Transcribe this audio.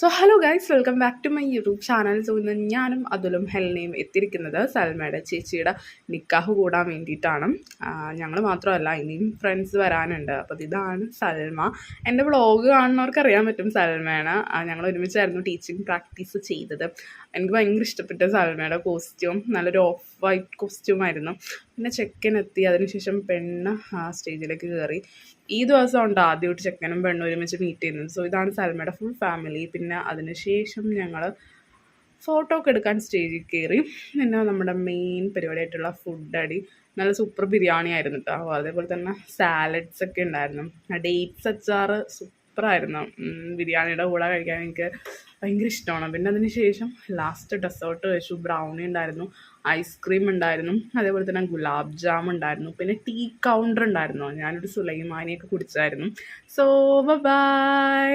So hello guys, welcome back to my YouTube channel. So ഇന്ന് ഞാനും അതുലും ഹെൽനയും എത്തിയിരിക്കുന്നത് സൽമയുടെ ചേച്ചിയുടെ നിക്കാഹ് കൂടാൻ വേണ്ടിയിട്ടാണ്. ഞങ്ങൾ മാത്രമല്ല, ഇനിയും ഫ്രണ്ട്സ് വരാനുണ്ട്. അപ്പോൾ ഇതാണ് സൽമ. എൻ്റെ വ്ളോഗ് കാണുന്നവർക്ക് അറിയാൻ പറ്റും സൽമയാണ്. ഞങ്ങൾ ഒരുമിച്ചായിരുന്നു ടീച്ചിങ് പ്രാക്ടീസ് ചെയ്തത്. എനിക്ക് ഭയങ്കര ഇഷ്ടപ്പെട്ട സൽമയുടെ കോസ്റ്റ്യൂം. നല്ലൊരു ഓഫ് വൈറ്റ് കോസ്റ്റ്യൂമായിരുന്നു. പിന്നെ ചെക്കനെത്തി, അതിനുശേഷം പെണ്ണ് സ്റ്റേജിലേക്ക് കയറി. ഈ ദിവസം ഉണ്ട് ആദ്യമായിട്ട് ചെക്കനും പെണ്ണും ഒരുമിച്ച് മീറ്റ് ചെയ്യുന്നത്. സോ ഇതാണ് സൽമയുടെ ഫുൾ ഫാമിലി. പിന്നെ അതിനുശേഷം ഞങ്ങൾ ഫോട്ടോ ഒക്കെ എടുക്കാൻ സ്റ്റേജിൽ കയറി. പിന്നെ നമ്മുടെ മെയിൻ പരിപാടിയായിട്ടുള്ള ഫുഡ് അടി. നല്ല സൂപ്പർ ബിരിയാണി ആയിരുന്നു കേട്ടോ. അതേപോലെ തന്നെ സാലഡ്സ് ഒക്കെ ഉണ്ടായിരുന്നു. ഡേറ്റ്സ് അച്ചാർ സൂപ്പറായിരുന്നു. ബിരിയാണിയുടെ കൂടെ കഴിക്കാൻ എനിക്ക് ഭയങ്കര ഇഷ്ടമാണ്. പിന്നെ അതിന് ശേഷം ലാസ്റ്റ് ഡെസേർട്ട് കഴിച്ചു. ബ്രൗണി ഉണ്ടായിരുന്നു, ഐസ്ക്രീം ഉണ്ടായിരുന്നു, അതേപോലെ തന്നെ ഗുലാബ് ജാം ഉണ്ടായിരുന്നു. പിന്നെ ടീ കൗണ്ടർ ഉണ്ടായിരുന്നു. ഞാനൊരു സുലൈമാനിയൊക്കെ കുടിച്ചായിരുന്നു. So by.